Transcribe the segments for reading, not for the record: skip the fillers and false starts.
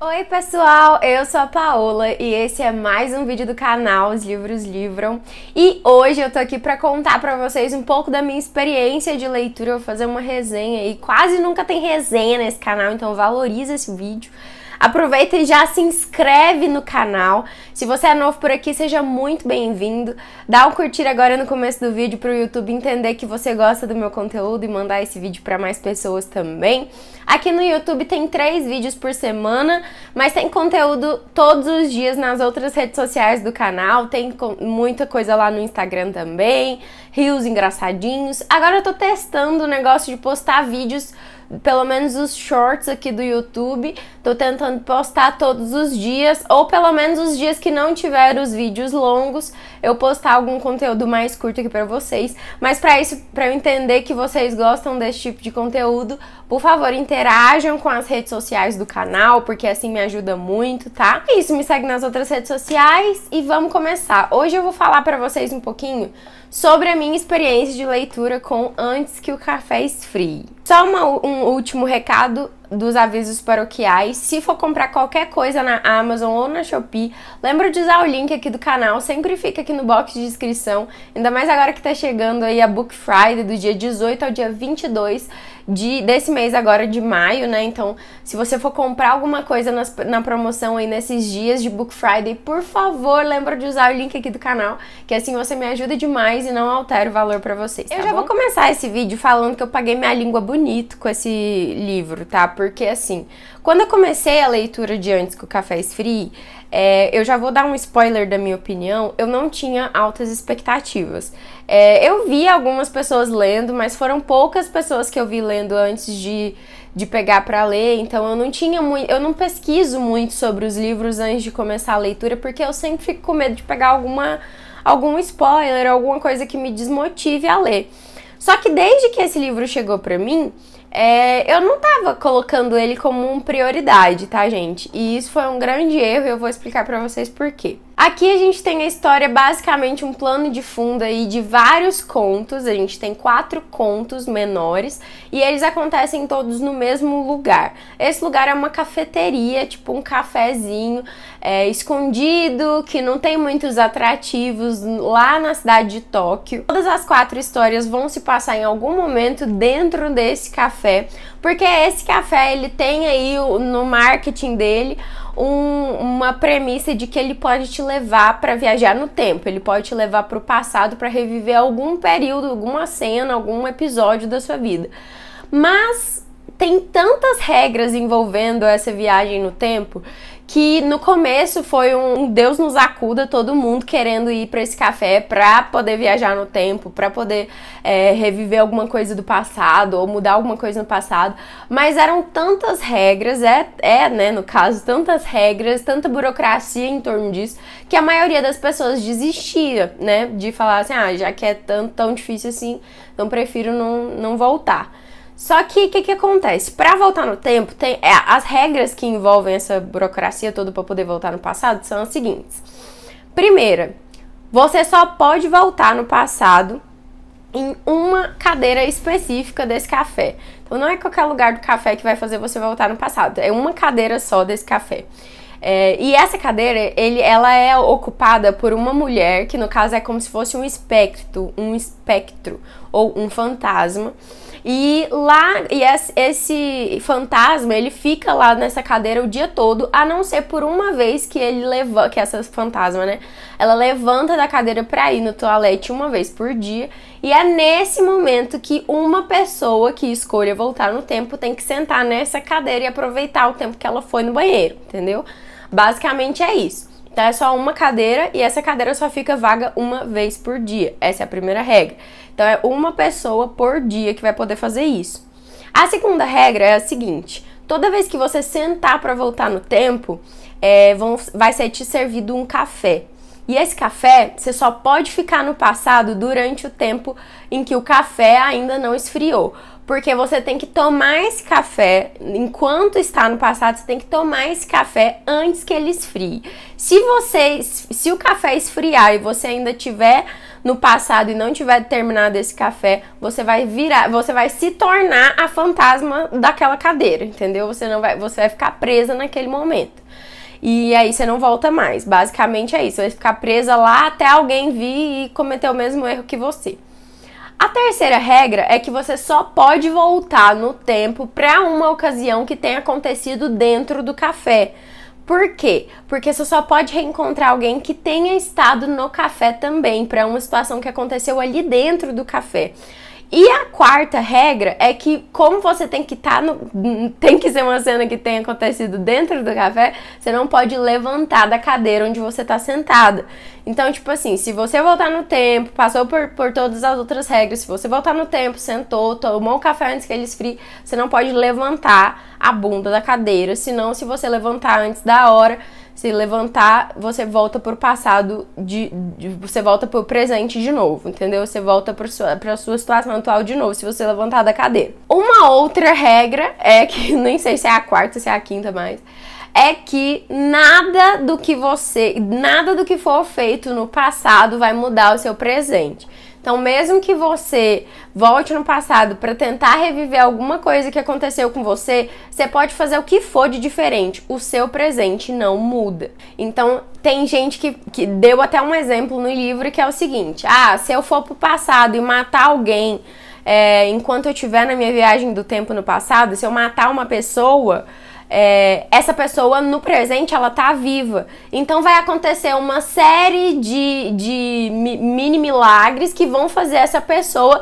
Oi pessoal, eu sou a Paola e esse é mais um vídeo do canal Os Livros Livram. E hoje eu tô aqui pra contar pra vocês um pouco da minha experiência de leitura. Eu vou fazer uma resenha e quase nunca tem resenha nesse canal, então valoriza esse vídeo. Aproveita e já se inscreve no canal. Se você é novo por aqui, seja muito bem-vindo. Dá um curtir agora no começo do vídeo para o YouTube entender que você gosta do meu conteúdo e mandar esse vídeo para mais pessoas também. Aqui no YouTube tem 3 vídeos por semana, mas tem conteúdo todos os dias nas outras redes sociais do canal. Tem muita coisa lá no Instagram também, reels engraçadinhos. Agora eu tô testando o negócio de postar vídeos, pelo menos os shorts aqui do YouTube, tô tentando postar todos os dias, ou pelo menos os dias que não tiver os vídeos longos, eu postar algum conteúdo mais curto aqui pra vocês. Mas pra isso, pra eu entender que vocês gostam desse tipo de conteúdo, por favor, interajam com as redes sociais do canal, porque assim me ajuda muito, tá? É isso, me segue nas outras redes sociais e vamos começar. Hoje eu vou falar pra vocês um pouquinho sobre a minha experiência de leitura com Antes que o Café Esfrie. Só um último recado dos avisos paroquiais. Se for comprar qualquer coisa na Amazon ou na Shopee, lembra de usar o link aqui do canal, sempre fica aqui no box de descrição, ainda mais agora que tá chegando aí a Book Friday do dia 18 ao dia 22 desse mês agora de maio, né? Então, se você for comprar alguma coisa na promoção aí nesses dias de Book Friday, por favor, lembra de usar o link aqui do canal, que assim você me ajuda demais e não altera o valor pra vocês, tá? Eu já vou começar esse vídeo falando que eu paguei minha língua bonito com esse livro, tá? Porque assim, quando eu comecei a leitura de Antes que o Café Esfrie, eu já vou dar um spoiler da minha opinião, eu não tinha altas expectativas. Eu vi algumas pessoas lendo, mas foram poucas pessoas que eu vi lendo antes de pegar pra ler, então eu não pesquiso muito sobre os livros antes de começar a leitura, porque eu sempre fico com medo de pegar algum spoiler, alguma coisa que me desmotive a ler. Só que desde que esse livro chegou pra mim, eu não tava colocando ele como uma prioridade, tá, gente? E isso foi um grande erro e eu vou explicar pra vocês por quê. Aqui a gente tem a história, basicamente um plano de fundo aí de vários contos. A gente tem 4 contos menores e eles acontecem todos no mesmo lugar. Esse lugar é uma cafeteria, tipo um cafezinho escondido, que não tem muitos atrativos, lá na cidade de Tóquio. Todas as 4 histórias vão se passar em algum momento dentro desse café, porque esse café ele tem aí no marketing dele uma premissa de que ele pode te levar para viajar no tempo, ele pode te levar para o passado para reviver algum período, alguma cena, algum episódio da sua vida. Mas tem tantas regras envolvendo essa viagem no tempo que no começo foi um Deus nos acuda, todo mundo querendo ir para esse café para poder viajar no tempo, para poder reviver alguma coisa do passado ou mudar alguma coisa no passado, mas eram tantas regras, né, no caso, tantas regras, tanta burocracia em torno disso, que a maioria das pessoas desistia, né, de falar assim, já que é tão difícil assim, então prefiro não voltar. Só que o que acontece? Para voltar no tempo, tem as regras que envolvem essa burocracia toda para poder voltar no passado são as seguintes. Primeira, você só pode voltar no passado em uma cadeira específica desse café. Então não é qualquer lugar do café que vai fazer você voltar no passado, é uma cadeira só desse café. E essa cadeira, ela é ocupada por uma mulher, que no caso é como se fosse um espectro ou um fantasma. E esse fantasma, ele fica lá nessa cadeira o dia todo, a não ser por uma vez que que essa fantasma, né, ela levanta da cadeira pra ir no toalete uma vez por dia, e é nesse momento que uma pessoa que escolha voltar no tempo tem que sentar nessa cadeira e aproveitar o tempo que ela foi no banheiro, entendeu? Basicamente é isso. Então é só uma cadeira e essa cadeira só fica vaga uma vez por dia. Essa é a primeira regra. Então é uma pessoa por dia que vai poder fazer isso. A segunda regra é a seguinte: toda vez que você sentar para voltar no tempo, vai ser te servido um café. E esse café, você só pode ficar no passado durante o tempo em que o café ainda não esfriou. Porque você tem que tomar esse café, enquanto está no passado, você tem que tomar esse café antes que ele esfrie. Se o café esfriar e você ainda estiver no passado e não tiver terminado esse café, você vai se tornar a fantasma daquela cadeira, entendeu? Você vai ficar presa naquele momento. E aí você não volta mais. Basicamente é isso. Você vai ficar presa lá até alguém vir e cometer o mesmo erro que você. A terceira regra é que você só pode voltar no tempo para uma ocasião que tenha acontecido dentro do café. Por quê? Porque você só pode reencontrar alguém que tenha estado no café também, para uma situação que aconteceu ali dentro do café. E a quarta regra é que, como você tem que tem que ser uma cena que tenha acontecido dentro do café, você não pode levantar da cadeira onde você tá sentada. Então, tipo assim, se você voltar no tempo, passou por todas as outras regras, se você voltar no tempo, sentou, tomou um café antes que ele esfrie, você não pode levantar a bunda da cadeira, senão se você levantar antes da hora, se levantar, você volta pro passado, você volta pro presente de novo, entendeu? Você volta pra sua situação atual de novo, se você levantar da cadeira. Uma outra regra é que, nem sei se é a quarta, se é a quinta mais, é que nada do que for feito no passado vai mudar o seu presente. Então, mesmo que você volte no passado para tentar reviver alguma coisa que aconteceu com você, você pode fazer o que for de diferente. O seu presente não muda. Então, tem gente que deu até um exemplo no livro que é o seguinte: se eu for pro passado e matar alguém enquanto eu estiver na minha viagem do tempo no passado, se eu matar uma pessoa, essa pessoa no presente ela tá viva, então vai acontecer uma série de mini milagres que vão fazer essa pessoa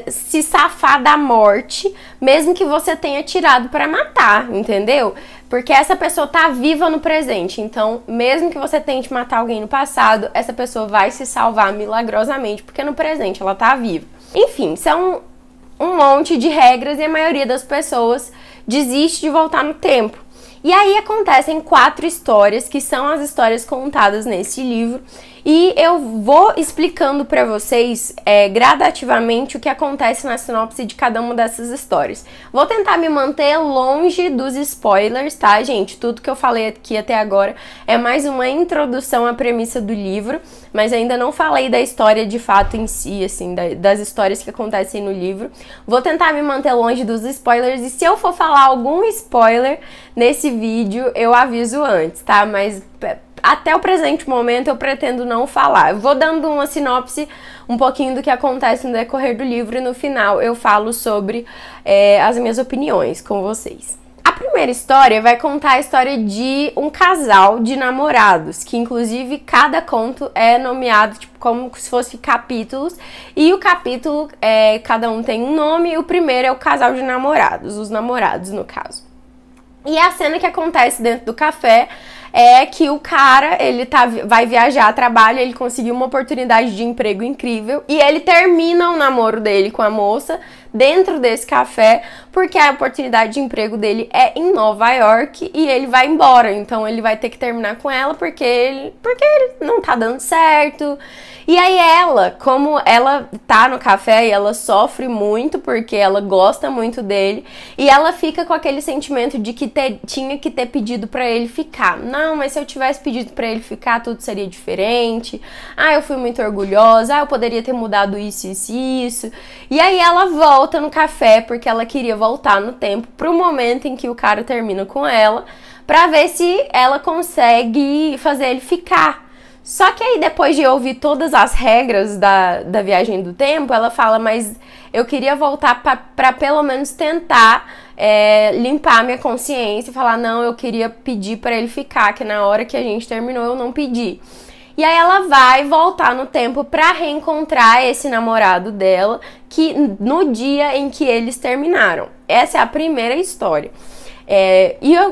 se safar da morte, mesmo que você tenha tirado para matar, entendeu? Porque essa pessoa tá viva no presente, então mesmo que você tente matar alguém no passado, essa pessoa vai se salvar milagrosamente, porque no presente ela tá viva. Enfim, são um monte de regras e a maioria das pessoas desiste de voltar no tempo. E aí acontecem 4 histórias, que são as histórias contadas nesse livro, e eu vou explicando para vocês gradativamente o que acontece na sinopse de cada uma dessas histórias. Vou tentar me manter longe dos spoilers, tá, gente? Tudo que eu falei aqui até agora é mais uma introdução à premissa do livro, mas ainda não falei da história de fato em si, assim, das histórias que acontecem no livro. Vou tentar me manter longe dos spoilers, e se eu for falar algum spoiler nesse vídeo, eu aviso antes, tá? Mas até o presente momento eu pretendo não falar. Eu vou dando uma sinopse um pouquinho do que acontece no decorrer do livro, e no final eu falo sobre as minhas opiniões com vocês. A primeira história vai contar a história de um casal de namorados, que inclusive cada conto é nomeado tipo, como se fosse capítulos, e o capítulo, cada um tem um nome, e o primeiro é o casal de namorados, os namorados no caso. E a cena que acontece dentro do café é que o cara, ele vai viajar a trabalho, ele conseguiu uma oportunidade de emprego incrível, e ele termina o namoro dele com a moça dentro desse café, porque a oportunidade de emprego dele é em Nova York e ele vai embora. Então ele vai ter que terminar com ela porque ele não tá dando certo. E aí ela, como ela tá no café e ela sofre muito porque ela gosta muito dele, e ela fica com aquele sentimento de que tinha que ter pedido pra ele ficar. Não, mas se eu tivesse pedido pra ele ficar, tudo seria diferente. Eu fui muito orgulhosa. Eu poderia ter mudado isso, isso e isso. E aí ela volta no café porque ela queria voltar no tempo pro momento em que o cara termina com ela, pra ver se ela consegue fazer ele ficar. Só que aí, depois de ouvir todas as regras da viagem do tempo, ela fala: mas eu queria voltar pra pelo menos tentar limpar minha consciência e falar: não, eu queria pedir pra ele ficar, que na hora que a gente terminou eu não pedi. E aí ela vai voltar no tempo pra reencontrar esse namorado dela, que no dia em que eles terminaram. Essa é a primeira história.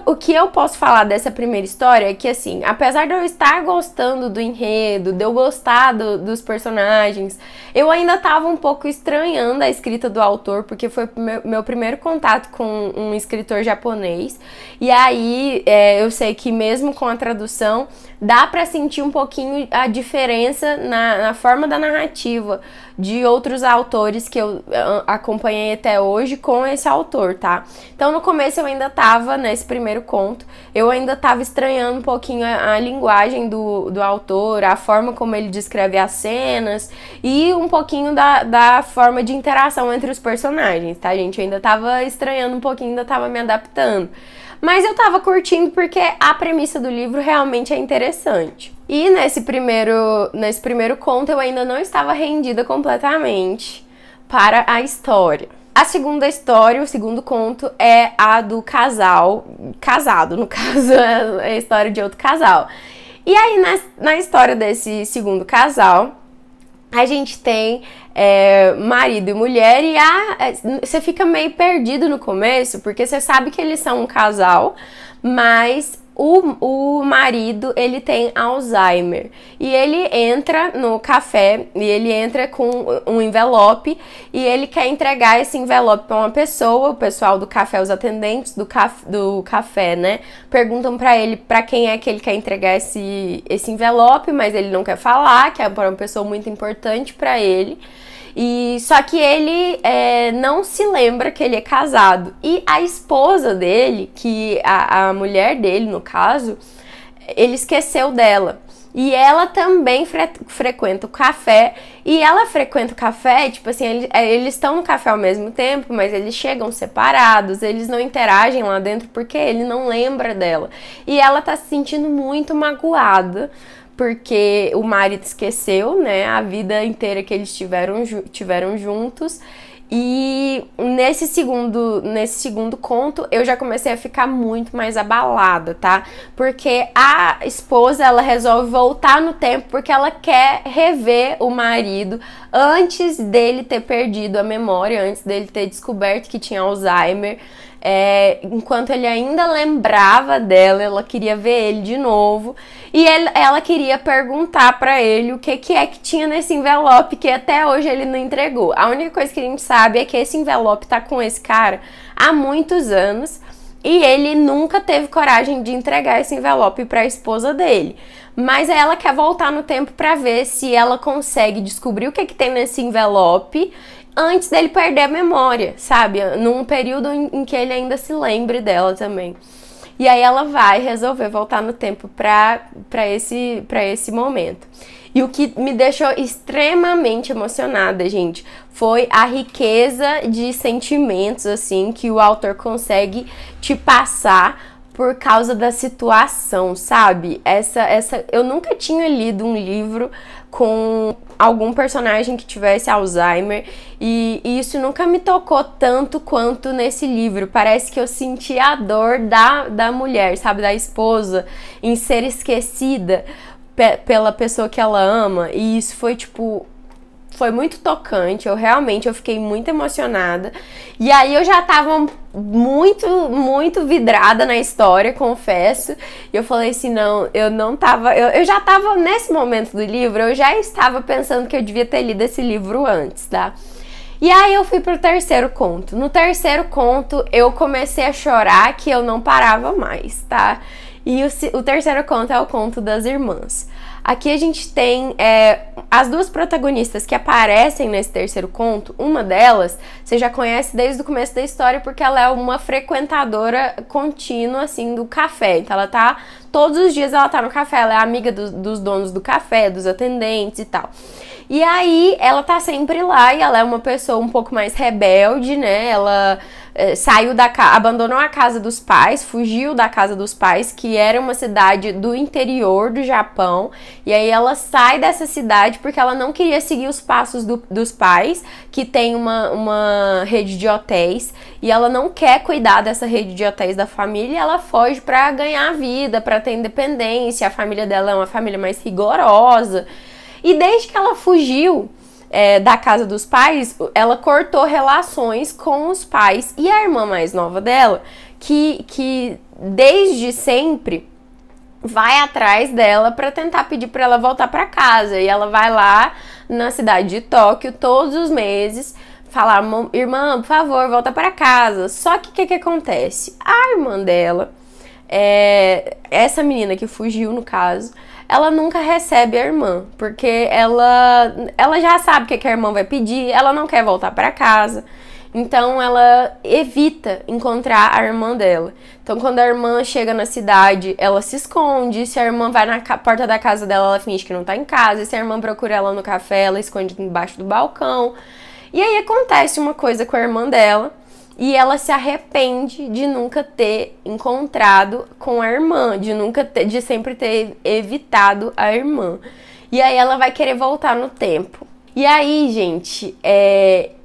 O que eu posso falar dessa primeira história é que, assim, apesar de eu estar gostando do enredo, de eu gostar dos personagens, eu ainda tava um pouco estranhando a escrita do autor, porque foi meu primeiro contato com um escritor japonês. E aí, eu sei que mesmo com a tradução, dá pra sentir um pouquinho a diferença na forma da narrativa de outros autores que eu acompanhei até hoje com esse autor, tá? Então no começo eu ainda tava nesse primeiro conto, eu ainda tava estranhando um pouquinho a linguagem do autor, a forma como ele descreve as cenas e um pouquinho da forma de interação entre os personagens, tá, gente? Eu ainda tava estranhando um pouquinho, ainda tava me adaptando. Mas eu tava curtindo porque a premissa do livro realmente é interessante. E nesse primeiro conto eu ainda não estava rendida completamente para a história. A segunda história, o segundo conto, é a do casal, casado, no caso, é a história de outro casal. E aí, na história desse segundo casal, a gente tem marido e mulher e você fica meio perdido no começo, porque você sabe que eles são um casal, mas o marido, ele tem Alzheimer e ele entra no café e ele entra com um envelope e ele quer entregar esse envelope para uma pessoa. O pessoal do café, os atendentes do café, né, perguntam para ele para quem é que ele quer entregar esse envelope, mas ele não quer falar, que é para uma pessoa muito importante para ele. E só que ele não se lembra que ele é casado. E a esposa dele, que a mulher dele, no caso, ele esqueceu dela. E ela também frequenta o café. E ela frequenta o café, tipo assim, eles estão no café ao mesmo tempo, mas eles chegam separados, eles não interagem lá dentro porque ele não lembra dela. E ela tá se sentindo muito magoada, porque o marido esqueceu, né, a vida inteira que eles tiveram juntos. E nesse segundo conto eu já comecei a ficar muito mais abalada, tá? Porque a esposa, ela resolve voltar no tempo porque ela quer rever o marido antes dele ter perdido a memória, antes dele ter descoberto que tinha Alzheimer. Enquanto ele ainda lembrava dela, ela queria ver ele de novo e ela queria perguntar pra ele o que é que tinha nesse envelope que até hoje ele não entregou. A única coisa que a gente sabe é que esse envelope tá com esse cara há muitos anos e ele nunca teve coragem de entregar esse envelope pra esposa dele. Mas ela quer voltar no tempo pra ver se ela consegue descobrir o que tem nesse envelope antes dele perder a memória, sabe? Num período em que ele ainda se lembre dela também. E aí ela vai resolver voltar no tempo pra esse momento. E o que me deixou extremamente emocionada, gente, foi a riqueza de sentimentos, assim, que o autor consegue te passar por causa da situação, sabe? Eu nunca tinha lido um livro com algum personagem que tivesse Alzheimer e isso nunca me tocou tanto quanto nesse livro. Parece que eu senti a dor da mulher, sabe? Da esposa em ser esquecida pela pessoa que ela ama, e isso foi tipo... Foi muito tocante, eu fiquei muito emocionada. E aí eu já tava muito vidrada na história, confesso. E eu falei assim, não, eu não tava... Eu já tava, nesse momento do livro, eu já estava pensando que eu devia ter lido esse livro antes, tá? E aí eu fui pro terceiro conto. No terceiro conto, eu comecei a chorar que eu não parava mais, tá? E o terceiro conto é o conto das irmãs. Aqui a gente tem as duas protagonistas que aparecem nesse terceiro conto. Uma delas você já conhece desde o começo da história porque ela é uma frequentadora contínua, assim, do café. Então ela tá, todos os dias ela tá no café, ela é amiga dos donos do café, dos atendentes e tal. E aí ela tá sempre lá e ela é uma pessoa um pouco mais rebelde, né? Ela abandonou a casa dos pais, fugiu da casa dos pais, que era uma cidade do interior do Japão, e aí ela sai dessa cidade porque ela não queria seguir os passos dos pais, que tem uma rede de hotéis, e ela não quer cuidar dessa rede de hotéis da família, e ela foge pra ganhar vida, pra ter independência. A família dela é uma família mais rigorosa, e desde que ela fugiu da casa dos pais, ela cortou relações com os pais. E a irmã mais nova dela, que desde sempre vai atrás dela para tentar pedir para ela voltar para casa. E ela vai lá na cidade de Tóquio todos os meses falar, irmã, por favor, volta para casa. Só que o que acontece? A irmã dela, essa menina que fugiu, no caso, ela nunca recebe a irmã, porque ela já sabe o que a irmã vai pedir, ela não quer voltar para casa. Então ela evita encontrar a irmã dela. Então quando a irmã chega na cidade, ela se esconde. Se a irmã vai na porta da casa dela, ela finge que não tá em casa. E se a irmã procura ela no café, ela esconde embaixo do balcão. E aí acontece uma coisa com a irmã dela. E ela se arrepende de nunca ter encontrado com a irmã, de sempre ter evitado a irmã. E aí ela vai querer voltar no tempo. E aí, gente,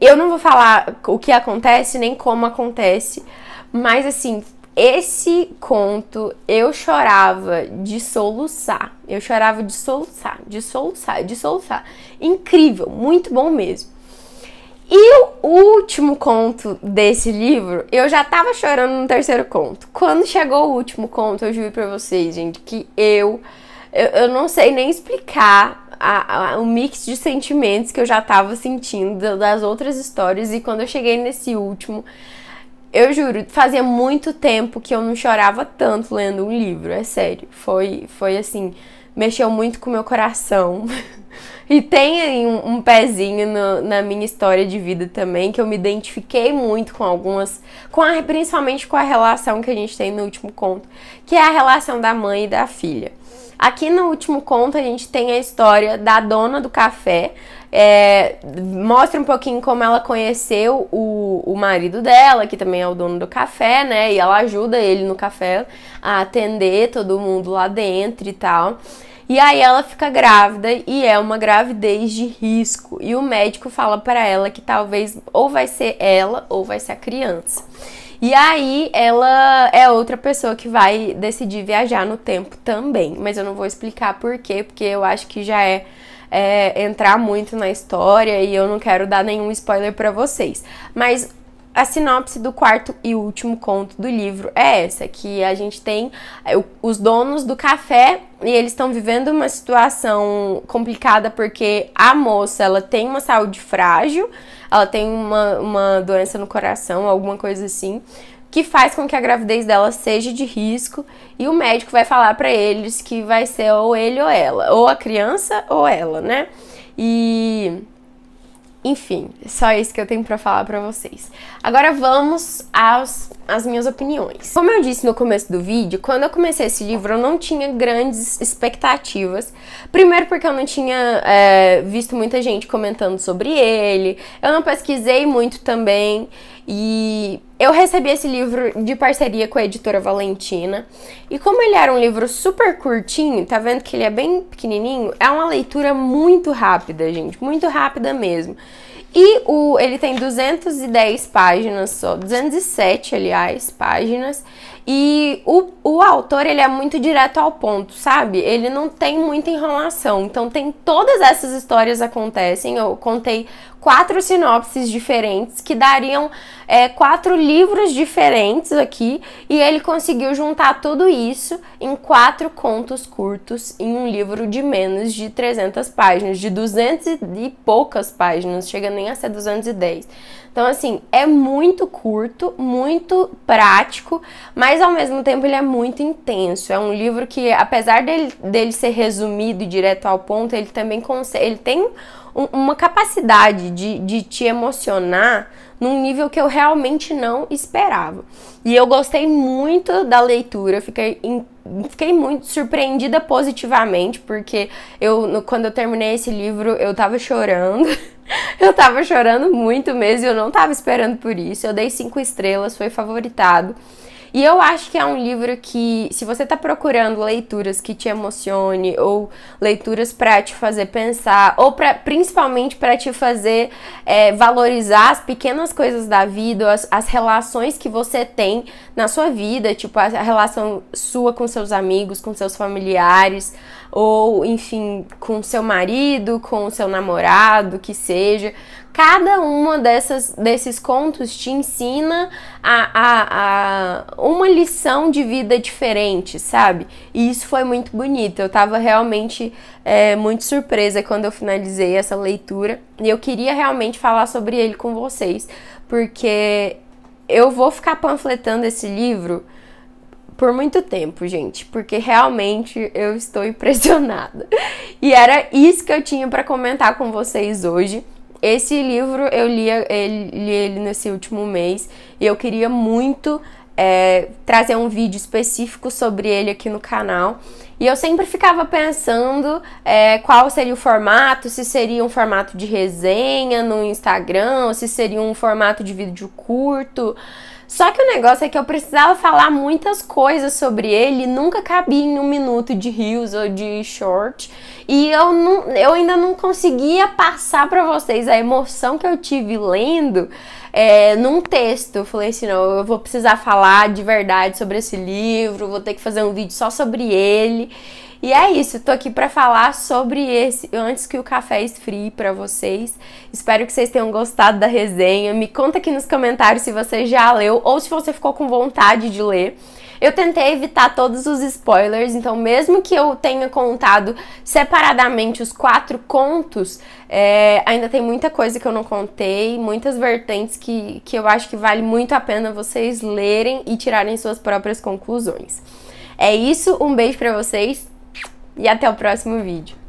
eu não vou falar o que acontece nem como acontece, mas assim, esse conto eu chorava de soluçar. Eu chorava de soluçar, de soluçar, de soluçar. Incrível, muito bom mesmo. E o último conto desse livro, eu já tava chorando no terceiro conto. Quando chegou o último conto, eu juro pra vocês, gente, que eu não sei nem explicar o mix de sentimentos que eu já tava sentindo das outras histórias. E quando eu cheguei nesse último, eu juro, fazia muito tempo que eu não chorava tanto lendo um livro, é sério. Foi assim, mexeu muito com o meu coração. E tem aí um pezinho na minha história de vida também, que eu me identifiquei muito com algumas, principalmente com a relação que a gente tem no último conto, que é a relação da mãe e da filha. Aqui no último conto a gente tem a história da dona do café, mostra um pouquinho como ela conheceu o marido dela, que também é o dono do café, né, e ela ajuda ele no café a atender todo mundo lá dentro e tal. E aí ela fica grávida e é uma gravidez de risco. E o médico fala para ela que talvez ou vai ser ela ou vai ser a criança. E aí ela é outra pessoa que vai decidir viajar no tempo também. Mas eu não vou explicar por quê, porque eu acho que já é entrar muito na história e eu não quero dar nenhum spoiler para vocês. Mas a sinopse do quarto e último conto do livro é essa, que a gente tem os donos do café e eles estão vivendo uma situação complicada porque a moça, ela tem uma saúde frágil, ela tem uma doença no coração, alguma coisa assim, que faz com que a gravidez dela seja de risco, e o médico vai falar pra eles que vai ser ou ele ou ela, ou a criança ou ela, né? E enfim, só isso que eu tenho pra falar pra vocês. Agora vamos às minhas opiniões. Como eu disse no começo do vídeo, quando eu comecei esse livro eu não tinha grandes expectativas. Primeiro porque eu não tinha visto muita gente comentando sobre ele, eu não pesquisei muito também, e eu recebi esse livro de parceria com a editora Valentina. E como ele era um livro super curtinho, tá vendo que ele é bem pequenininho? É uma leitura muito rápida, gente, muito rápida mesmo. E ele tem 210 páginas só, 207, aliás, páginas. E o autor, ele é muito direto ao ponto, sabe? Ele não tem muita enrolação. Então, todas essas histórias acontecem. Eu contei 4 sinopses diferentes, que dariam 4 livros diferentes aqui. E ele conseguiu juntar tudo isso em 4 contos curtos, em um livro de menos de 300 páginas, de 200 e poucas páginas, chega nem a ser 210. Então, assim, é muito curto, muito prático, mas ao mesmo tempo ele é muito intenso. É um livro que, apesar dele ser resumido e direto ao ponto, ele também ele tem uma capacidade de te emocionar num nível que eu realmente não esperava. E eu gostei muito da leitura, fiquei muito surpreendida positivamente, porque quando eu terminei esse livro, eu tava chorando. Eu tava chorando muito mesmo, eu não tava esperando por isso. Eu dei 5 estrelas, foi favoritado. E eu acho que é um livro que, se você tá procurando leituras que te emocione, ou leituras pra te fazer pensar, ou principalmente pra te fazer valorizar as pequenas coisas da vida, as relações que você tem na sua vida, tipo a relação sua com seus amigos, com seus familiares, ou enfim, com seu marido, com seu namorado, que seja. Cada uma desses contos te ensina a uma lição de vida diferente, sabe? E isso foi muito bonito. Eu tava realmente muito surpresa quando eu finalizei essa leitura. E eu queria realmente falar sobre ele com vocês, porque eu vou ficar panfletando esse livro por muito tempo, gente, porque realmente eu estou impressionada. E era isso que eu tinha para comentar com vocês hoje. Esse livro eu li ele nesse último mês e eu queria muito trazer um vídeo específico sobre ele aqui no canal. E eu sempre ficava pensando qual seria o formato, se seria um formato de resenha no Instagram, ou se seria um formato de vídeo curto. Só que o negócio é que eu precisava falar muitas coisas sobre ele, nunca cabia em 1 minuto de Reels ou de Short. E eu ainda não conseguia passar pra vocês a emoção que eu tive lendo num texto. Eu falei assim, não, eu vou precisar falar de verdade sobre esse livro, vou ter que fazer um vídeo só sobre ele. E é isso, eu tô aqui pra falar sobre esse antes que o café esfrie pra vocês. Espero que vocês tenham gostado da resenha. Me conta aqui nos comentários se você já leu ou se você ficou com vontade de ler. Eu tentei evitar todos os spoilers, então mesmo que eu tenha contado separadamente os 4 contos, ainda tem muita coisa que eu não contei, muitas vertentes que eu acho que vale muito a pena vocês lerem e tirarem suas próprias conclusões. É isso, um beijo pra vocês e até o próximo vídeo.